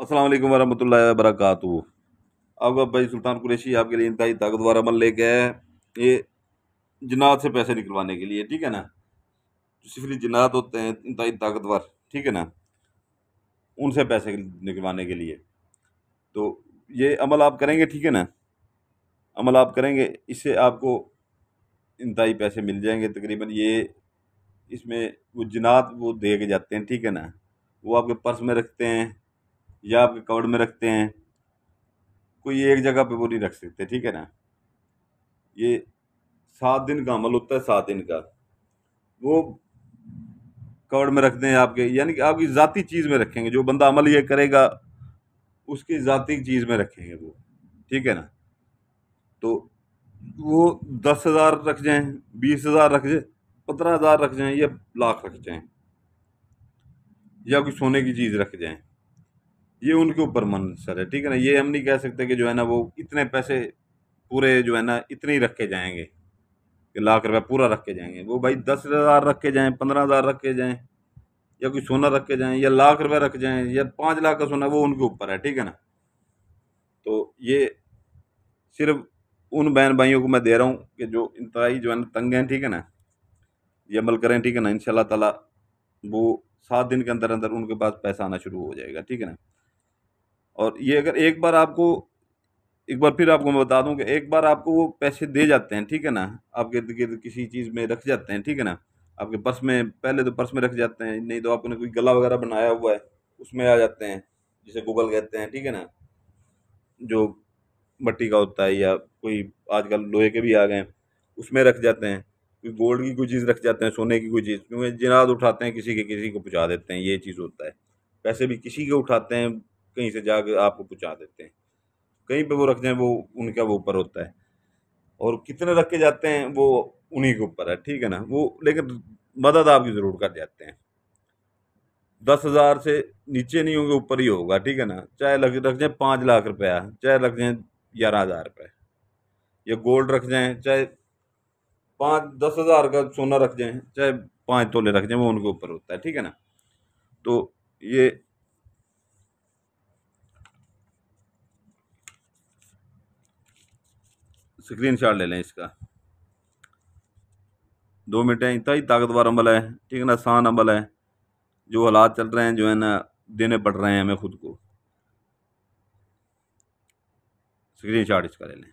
अस्सलाम वालेकुम वरहमतुल्लाहि वबरकातुहू। आपका भाई सुल्तान कुरैशी आपके लिए इंतहाई ताकतवर अमल लेके आया है। ये जिन्नात से पैसे निकलवाने के लिए, ठीक है ना। जो सिफरी जिन्नात होते हैं इंतहाई ताकतवर, ठीक है ना, उनसे पैसे निकलवाने के लिए। तो ये अमल आप करेंगे, ठीक है ना। अमल आप करेंगे, इससे आपको इंतहाई पैसे मिल जाएंगे तकरीबन। ये इसमें वो जिन्नात वो दे के जाते हैं, ठीक है ना। वो आपके पर्स में रखते हैं या आपके कवर्ड में रखते हैं। कोई एक जगह पे वो नहीं रख सकते, ठीक है ना। ये 7 दिन का अमल होता है, 7 दिन का। वो कवर्ड में रखते हैं आपके, यानी कि आपकी ज़ाती चीज़ में रखेंगे। जो बंदा अमल ये करेगा उसकी ज़ाती चीज़ में रखेंगे वो, ठीक है ना। तो वो 10,000 रख जाएं, 20,000 रख जाएं, 15,000 रख जाएं या लाख रख जाएं या कोई सोने की चीज़ रख जाएं, ये उनके ऊपर मनसर है, ठीक है ना। ये हम नहीं कह सकते कि जो है ना वो इतने पैसे पूरे जो है ना इतने ही रख के जाएंगे कि लाख रुपया पूरा रख के जाएंगे। वो भाई 10,000 रख के जाएं, 15,000 रख के जाएं या कोई सोना रख के जाएं या लाख रुपए रख जाएं या 5 लाख का सोना, वो उनके ऊपर है, ठीक है ना। तो ये सिर्फ उन बहन भाइयों को मैं दे रहा हूँ कि जो इंतहाई जो है ना तंग हैं, ठीक है ना, ये अमल करें, ठीक है ना। इंशाल्लाह ताला वो 7 दिन के अंदर अंदर उनके पास पैसा आना शुरू हो जाएगा, ठीक है ना। और ये अगर एक बार आपको, एक बार फिर आपको मैं बता दूं कि एक बार आपको वो पैसे दे जाते हैं, ठीक है ना, आपके इर्द गिर्द किसी चीज़ में रख जाते हैं, ठीक है ना। आपके पर्स में, पहले तो पर्स में रख जाते हैं, नहीं तो आपने कोई गला वगैरह बनाया हुआ है उसमें आ जाते हैं, जिसे गूगल कहते हैं, ठीक है ना। जो मट्टी का होता है या कोई आजकल लोहे के भी आ गए हैं, उसमें रख जाते हैं। कोई गोल्ड की कोई चीज़ रख जाते हैं, सोने की कोई चीज़, क्योंकि जिनाद उठाते हैं किसी के किसी को पहुँचा देते हैं, ये चीज़ होता है। पैसे भी किसी के उठाते हैं, कहीं से जाकर आपको पहुँचा देते हैं। कहीं पे वो रख जाएं, वो उनका वो ऊपर होता है। और कितने रख के जाते हैं वो उन्हीं के ऊपर है, ठीक है ना। वो लेकिन मदद आपकी ज़रूर कर जाते हैं। 10,000 से नीचे नहीं होंगे, ऊपर ही होगा, ठीक है ना। चाहे लग रख जाए 5 लाख रुपया, चाहे रख जाए 11,000 रुपये, या गोल्ड रख जाएं, चाहे 5-10,000 का सोना रख जाएं, चाहे 5 तोले रख जाएं, वो उनके ऊपर होता है, ठीक है ना। तो ये स्क्रीन शॉट ले लें इसका। 2 मिनट है, इतना ही ताकतवर अमल है, ठीक है ना, आसान अमल है। जो हालात चल रहे हैं जो है ना, देने पड़ रहे हैं हमें खुद को। स्क्रीन शॉट इसका ले लें।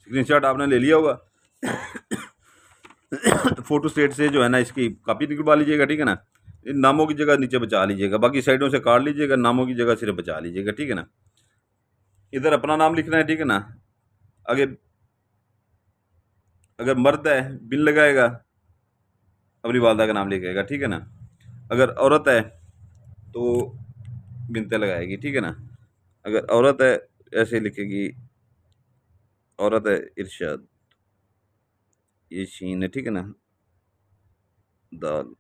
स्क्रीन शॉट आपने ले लिया होगा। फोटो स्टेट से जो है ना इसकी कॉपी निकलवा लीजिएगा, ठीक है ना। इन नामों की जगह नीचे बचा लीजिएगा, बाकी साइडों से काट लीजिएगा, नामों की जगह सिर्फ बचा लीजिएगा, ठीक है ना। इधर अपना नाम लिखना है, ठीक है ना। अगर अगर मर्द है बिन लगाएगा, अपनी वालदा का नाम लिखेगा, ठीक है ना। अगर औरत है तो बिनते लगाएगी, ठीक है ना। अगर औरत है ऐसे लिखेगी, औरत है इरशाद, ये शीन है, ठीक है ना, दाल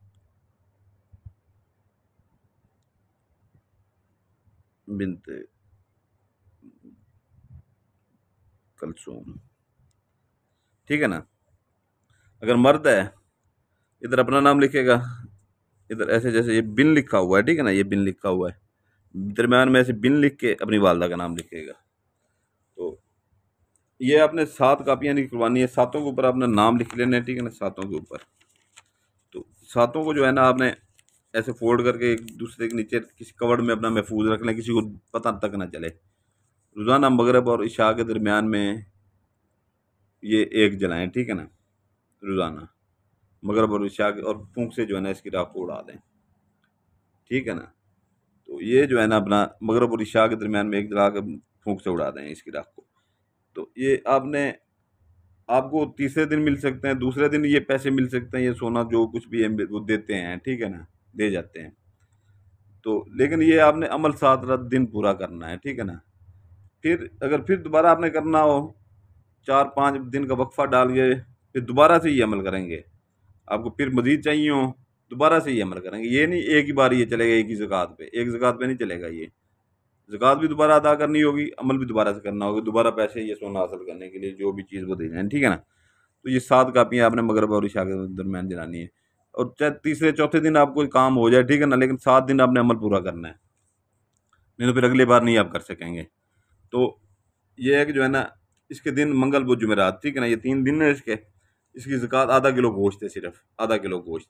बिनते कलसूम, ठीक है ना। अगर मर्द है, इधर अपना नाम लिखेगा, इधर ऐसे जैसे ये बिन लिखा हुआ है, ठीक है ना, ये बिन लिखा हुआ है, दरम्यान में ऐसे बिन लिख के अपनी वालदा का नाम लिखेगा। तो ये आपने 7 कापियाँ निकलवानी है, सातों के ऊपर आपने नाम लिख लेना है, ठीक है ना, सातों के ऊपर। तो सातों को जो है ना आपने ऐसे फोल्ड करके एक दूसरे के नीचे किसी कवर्ड में अपना महफूज रख लें, किसी को पता तक ना चले। रोज़ाना मगरब और इशा के दरमियान में ये एक जलाएं, ठीक है ना, रोज़ाना मगरब और इशा के, और फूंक से जो है ना इसकी राख को उड़ा दें, ठीक है ना। तो ये जो है ना अपना मगरब और इशा के दरमियान में एक जला के फूंक से उड़ा दें इसकी राख को। तो ये आपने, आपको तीसरे दिन मिल सकते हैं, दूसरे दिन ये पैसे मिल सकते हैं, ये सोना जो कुछ भी है वो देते हैं, ठीक है ना, दे जाते हैं। तो लेकिन ये आपने अमल 7 दिन पूरा करना है, ठीक है ना। फिर अगर फिर दोबारा आपने करना हो, 4-5 दिन का वक्फा डाल के फिर दोबारा से ये अमल करेंगे, आपको फिर मजीद चाहिए हो दोबारा से ये अमल करेंगे। ये नहीं एक ही बार ये चलेगा एक ही ज़कात पे, एक ज़कात पे नहीं चलेगा ये। ज़कात भी दोबारा अदा करनी होगी, अमल भी दोबारा से करना होगा, दोबारा पैसे ये सोना हासिल करने के लिए जो भी चीज़ वो दे रहे हैं, ठीक है ना। तो ये 7 कापियाँ आपने मगरिब और इशा के दरमियान जलानी है, और चाहे तीसरे चौथे दिन आपको काम हो जाए, ठीक है ना, लेकिन 7 दिन आपने अमल पूरा करना है, नहीं तो फिर अगली बार नहीं आप कर सकेंगे। तो ये है कि जो है ना, इसके दिन मंगल बुध जुमेरात, ठीक है ना, ये 3 दिन है इसके। इसकी ज़कात आधा किलो गोश्त है, सिर्फ आधा किलो गोश्त।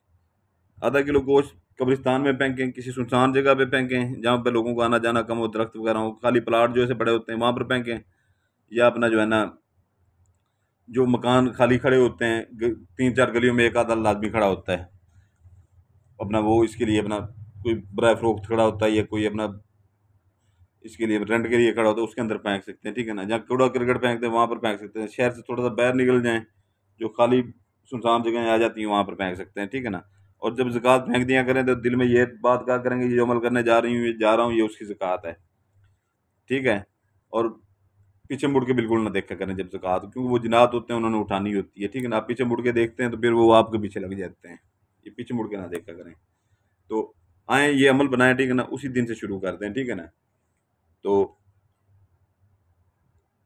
आधा किलो गोश्त कब्रिस्तान में फेंकें, किसी सुनसान जगह पे फेंकें जहाँ पे लोगों का आना जाना कम हो, दरख्त वगैरह हो, खाली प्लाट जो ऐसे पड़े होते हैं वहाँ पर फेंकें, या अपना जो है ना, जो मकान खाली खड़े होते हैं, 3-4 गलियों में एक आधा आदमी खड़ा होता है अपना, वो इसके लिए अपना कोई बराए फरोख्त खड़ा होता है, या कोई अपना इसके लिए रेंट के लिए खड़ा होता है, उसके अंदर फेंक सकते हैं, ठीक है ना। जहाँ कूड़ा करकट फेंकते हैं वहाँ पर फेंक सकते हैं, शहर से थोड़ा सा बाहर निकल जाएं, जो खाली सुनसान जगह आ जाती हैं वहाँ पर फेंक सकते हैं, ठीक है ना। और जब ज़कात फेंक दिया करें तो दिल में ये बात क्या करेंगे, ये जो अमल करने जा रही हूँ, ये जा रहा हूँ, ये उसकी ज़कात है, ठीक है। और पीछे मुड़ के बिल्कुल ना देखा करें जब ज़कात, क्योंकि वो जिनात होते हैं, उन्होंने उठानी होती है, ठीक है ना। आप पीछे मुड़ के देखते हैं तो फिर वो आपके पीछे लग जाते हैं, ये पीछे मुड़ के ना देखा करें। तो आए ये अमल बनाए, ठीक है ना, उसी दिन से शुरू करते हैं, ठीक है ना। तो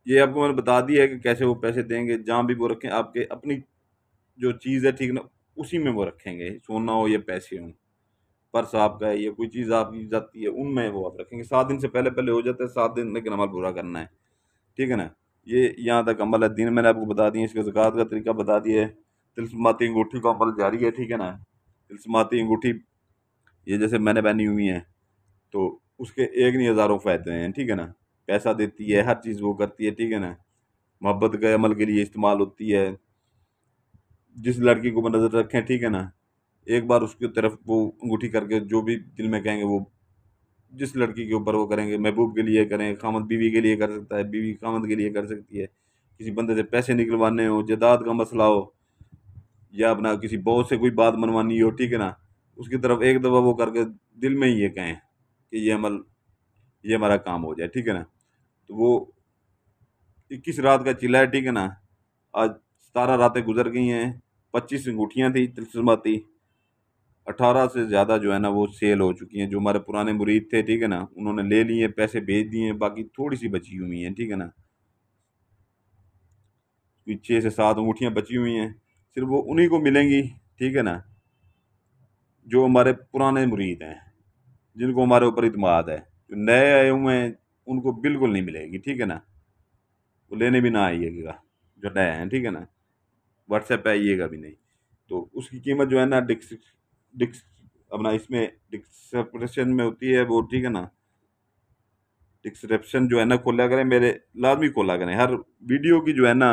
ये आपको मैंने बता दिया है कि कैसे वो पैसे देंगे, जहाँ भी वो रखें आपके अपनी जो चीज़ है, ठीक है ना, उसी में वो रखेंगे, सोना हो या पैसे हों, पर्स आपका है या कोई चीज़ आपकी जाती है, उनमें वो आप रखेंगे। 7 दिन से पहले पहले हो जाता है, 7 दिन लेकिन अमल पूरा करना है, ठीक है ना। ये यहाँ तक अमल है। दिन मैंने आपको बता दिए, इसके ज़कात का तरीका बता दिया है। तिलस्माती अंगूठी का अमल जारी है, ठीक है ना। तिलस्माती अंगूठी ये जैसे मैंने पहनी हुई है, तो उसके एक नहीं हज़ारों फ़ायदे हैं, ठीक है ना। पैसा देती है, हर चीज़ वो करती है, ठीक है ना। मोहब्बत के अमल के लिए इस्तेमाल होती है। जिस लड़की को नज़र रखें, ठीक है ना, एक बार उसकी तरफ वो अंगूठी करके जो भी दिल में कहेंगे, वो जिस लड़की के ऊपर वो करेंगे, महबूब के लिए करें, खामद बीवी के लिए कर सकता है, बीवी खामद के लिए कर सकती है, किसी बंदे से पैसे निकलवाने हो, जायदाद का मसला हो, या अपना किसी बॉस से कोई बात मनवानी हो, ठीक है ना, उसकी तरफ एक दफ़ा वो करके दिल में ही ये कहें कि ये अमल, ये हमारा काम हो जाए, ठीक है ना। तो वो 21 रात का चिल्ला है, ठीक है ना। आज 17 रातें गुजर गई हैं, 25 अंगूठियाँ थी तिलस्माती, 18 से ज़्यादा जो है ना वो सेल हो चुकी हैं। जो हमारे पुराने मुरीद थे, ठीक है ना, उन्होंने ले लिए, पैसे भेज दिए हैं, बाकी थोड़ी सी बची हुई हैं, ठीक है ना। 6 से 7 अंगूठियाँ बची हुई हैं, सिर्फ वो उन्हीं को मिलेंगी, ठीक है ना, जो हमारे पुराने मुरीद हैं, जिनको हमारे ऊपर इत्मीनाद है। जो नए आए हुए हैं उनको बिल्कुल नहीं मिलेगी, ठीक है ना। वो लेने भी ना आइएगा जो नए हैं, ठीक है ना, व्हाट्सएप पे आइएगा भी नहीं। तो उसकी कीमत जो है ना, डिक्स डिक्स अपना इसमें डिस्क्रिप्शन में होती है वो, ठीक है ना। डिस्क्रिप्शन जो है ना खोला करें मेरे, लाजमी खोला करें, हर वीडियो की जो है ना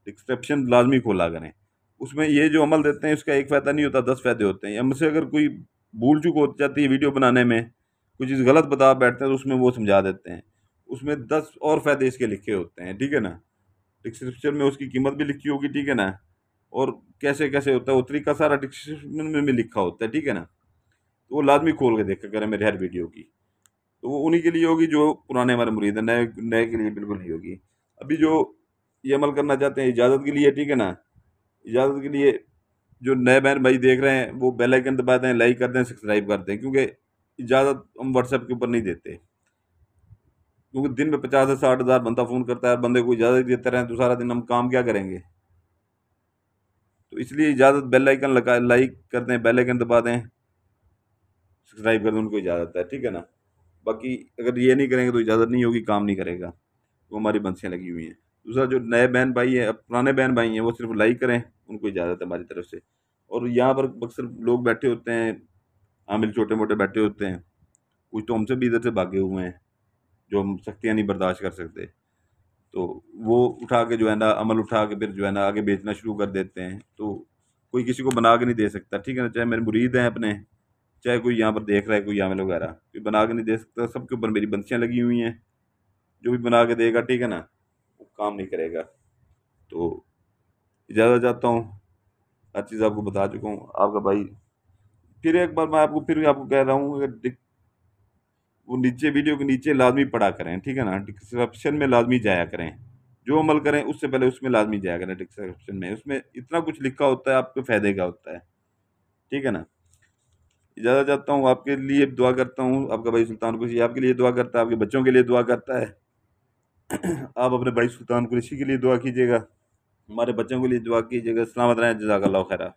डिस्क्रिप्शन लाजमी खोला करें। उसमें ये जो अमल देते हैं उसका एक फ़ायदा नहीं होता, 10 फ़ायदे होते हैं। हमसे अगर कोई भूल चूक हो जाती है वीडियो बनाने में, कोई चीज़ गलत बता बैठते हैं तो उसमें वो समझा देते हैं, उसमें 10 और फ़ायदे इसके लिखे होते हैं, ठीक है ना। डिस्क्रिप्शन में उसकी कीमत भी लिखी होगी, ठीक है ना, और कैसे कैसे होता है वो तरीका सारा डिस्क्रिप्शन में भी लिखा होता है, ठीक है ना। तो वो लाजमी खोल के देखा करें मेरे हर वीडियो की। तो वो उन्हीं के लिए होगी जो पुराने हमारे मुरीद हैं, नए नए के लिए बिल्कुल नहीं होगी। अभी जो ये अमल करना चाहते हैं इजाज़त के लिए, ठीक है ना, इजाज़त के लिए जो नए बहन भाई देख रहे हैं वो बेल आइकन दबा दें, लाइक कर दें, सब्सक्राइब कर दें, क्योंकि इजाज़त हम व्हाट्सएप के ऊपर नहीं देते। क्योंकि दिन में 50 से 60 हज़ार बंदा फ़ोन करता है, बंदे को इजाज़त देते रहें तो सारा दिन हम काम क्या करेंगे। तो इसलिए इजाज़त, बेल आइकन लगा, लाइक कर दें, बेल आइकन दबा दें, सब्सक्राइब कर दें, उनको इजाज़त है, ठीक है ना। बाकी अगर ये नहीं करेंगे तो इजाज़त नहीं होगी, काम नहीं करेगा। वो हमारी बंसियाँ लगी हुई हैं। दूसरा जो नए बहन भाई हैं, पुराने बहन भाई हैं, वो सिर्फ लाइक करें, उनको इजाज़त है हमारी तरफ से। और यहाँ पर अक्सर लोग बैठे होते हैं, आमिल छोटे मोटे बैठे होते हैं, कुछ तो हमसे भी इधर से भागे हुए हैं, जो हम सख्तियाँ नहीं बर्दाश्त कर सकते। तो वो उठा के जो है ना, अमल उठा के फिर जो है ना आगे बेचना शुरू कर देते हैं। तो कोई किसी को बना के नहीं दे सकता, ठीक है ना, चाहे मेरे मुरीद हैं अपने, चाहे कोई यहाँ पर देख रहा है, कोई आमिल वगैरह, कोई बना के नहीं दे सकता। सबके ऊपर मेरी बंसियाँ लगी हुई हैं, जो भी बना के देगा, ठीक है ना, वो काम नहीं करेगा। तो इजाज़त चाहता हूँ, हर चीज़ आपको बता चुका हूँ, आपका भाई। फिर एक बार मैं आपको फिर आपको कह रहा हूँ, अगर वो नीचे वीडियो के नीचे लाजमी पढ़ा करें, ठीक है ना, डिस्क्रिप्शन में लाजमी जाया करें। जो अमल करें उससे पहले उसमें लाजमी जाया करें डिस्क्रिप्शन में, उसमें इतना कुछ लिखा होता है, आपके फ़ायदे का होता है, ठीक है ना। इजाज़त चाहता हूँ, आपके लिए दुआ करता हूँ। आपका भाई सुल्तान कुरैशी आपके लिए दुआ करता है, आपके बच्चों के लिए दुआ करता है। आप अपने भाई सुल्तान कुरैशी के लिए दुआ कीजिएगा, हमारे बच्चों के लिए दुआ कीजिएगा। सलामत रहें, जज़ाकल्लाह खैरा।